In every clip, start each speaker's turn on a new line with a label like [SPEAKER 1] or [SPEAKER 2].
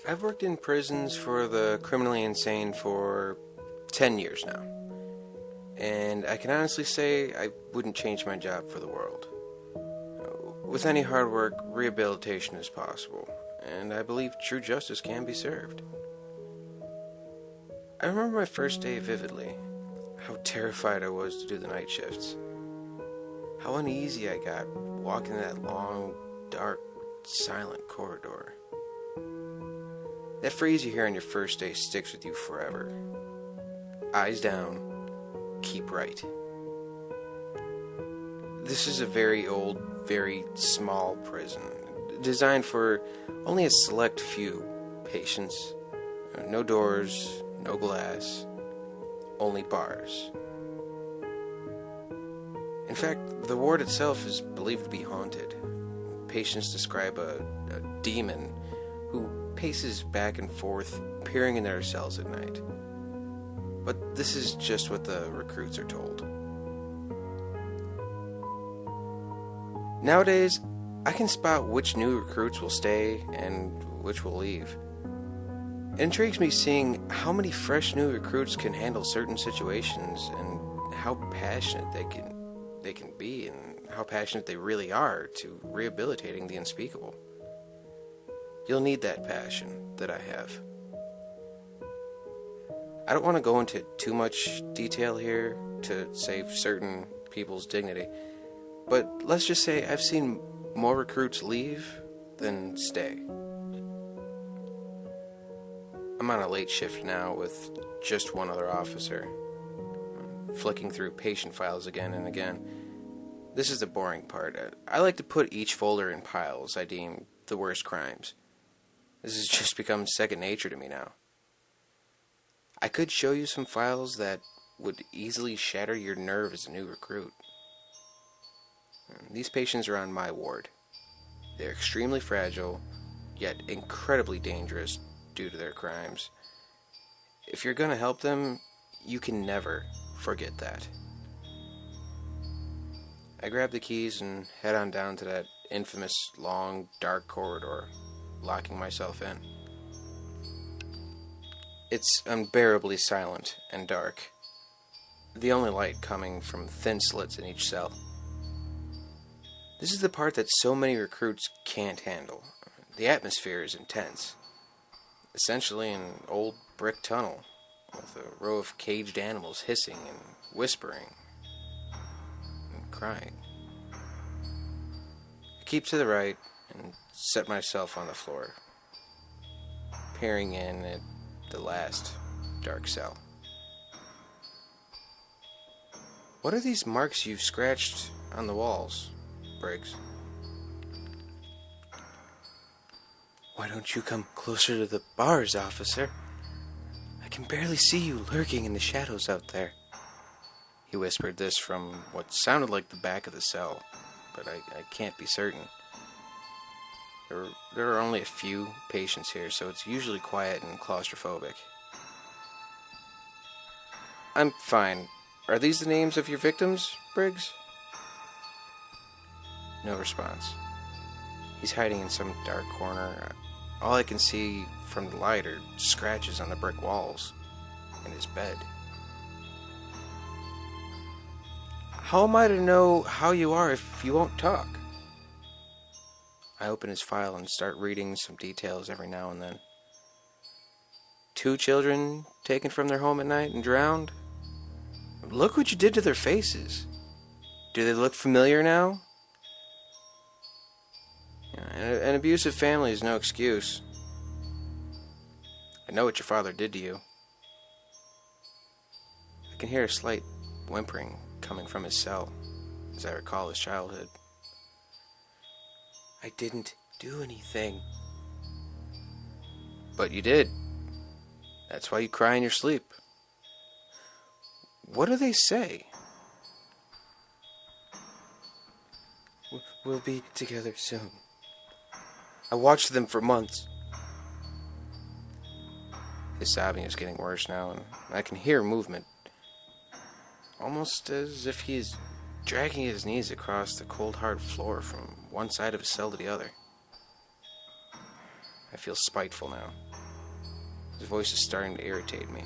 [SPEAKER 1] I've worked in prisons for the criminally insane for 10 years now. And I can honestly say I wouldn't change my job for the world. With any hard work, rehabilitation is possible, and I believe true justice can be served. I remember my first day vividly, how terrified I was to do the night shifts. How uneasy I got walking that long, dark, silent corridor. That phrase you hear on your first day sticks with you forever. Eyes down, keep right. This is a very old, very small prison, designed for only a select few patients. No doors, no glass, only bars. In fact, the ward itself is believed to be haunted. Patients describe a demon who paces back and forth, peering in their cells at night. But this is just what the recruits are told. Nowadays, I can spot which new recruits will stay and which will leave. It intrigues me seeing how many fresh new recruits can handle certain situations and how passionate they can be and how passionate they really are to rehabilitating the unspeakable. You'll need that passion that I have. I don't want to go into too much detail here to save certain people's dignity, but let's just say I've seen more recruits leave than stay. I'm on a late shift now with just one other officer, flicking through patient files again and again. This is the boring part. I like to put each folder in piles I deem the worst crimes. This has just become second nature to me now. I could show you some files that would easily shatter your nerve as a new recruit. These patients are on my ward. They're extremely fragile, yet incredibly dangerous due to their crimes. If you're gonna help them, you can never forget that. I grab the keys and head on down to that infamous long, dark corridor, locking myself in. It's unbearably silent and dark, the only light coming from thin slits in each cell. This is the part that so many recruits can't handle. The atmosphere is intense. Essentially an old brick tunnel, with a row of caged animals hissing and whispering and crying. I keep to the right and set myself on the floor, peering in at the last dark cell. What are these marks you've scratched on the walls, Briggs? Why don't you come closer to the bars, officer? I can barely see you lurking in the shadows out there. He whispered this from what sounded like the back of the cell, but I can't be certain. There are only a few patients here, so it's usually quiet and claustrophobic. I'm fine. Are these the names of your victims, Briggs? No response. He's hiding in some dark corner. All I can see from the light are scratches on the brick walls and his bed. How am I to know how you are if you won't talk? I open his file and start reading some details every now and then. 2 children taken from their home at night and drowned? Look what you did to their faces. Do they look familiar now? An abusive family is no excuse. I know what your father did to you. I can hear a slight whimpering coming from his cell as I recall his childhood. I didn't do anything. But you did. That's why you cry in your sleep. What do they say? We'll be together soon. I watched them for months. His sobbing is getting worse now, and I can hear movement. Almost as if he is dragging his knees across the cold hard floor from one side of his cell to the other. I feel spiteful now. His voice is starting to irritate me.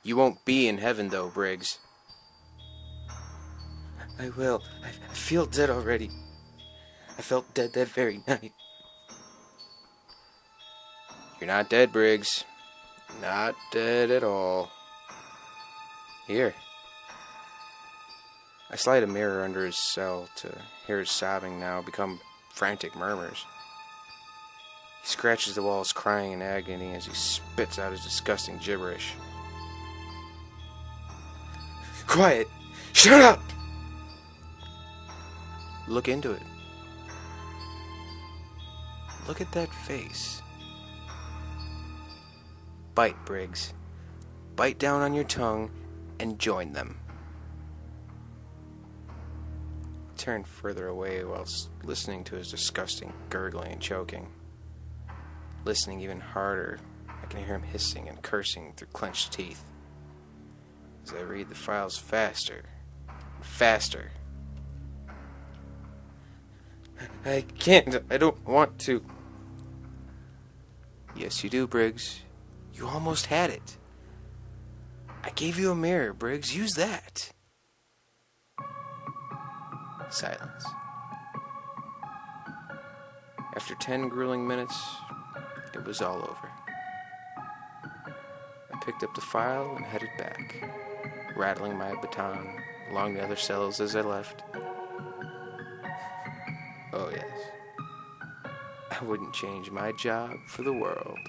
[SPEAKER 1] You won't be in heaven, though, Briggs. I will. I feel dead already. I felt dead that very night. You're not dead, Briggs. Not dead at all. Here. I slide a mirror under his cell to hear his sobbing now become frantic murmurs. He scratches the walls, crying in agony as he spits out his disgusting gibberish. Quiet! Shut up! Look into it. Look at that face. Bite, Briggs. Bite down on your tongue and join them. I turned further away whilst listening to his disgusting gurgling and choking. Listening even harder, I can hear him hissing and cursing through clenched teeth. As I read the files faster and faster. I can't. I don't want to. Yes, you do, Briggs. You almost had it. I gave you a mirror, Briggs. Use that. Silence. After 10 grueling minutes, it was all over. I picked up the file and headed back, rattling my baton along the other cells as I left. Oh yes, I wouldn't change my job for the world.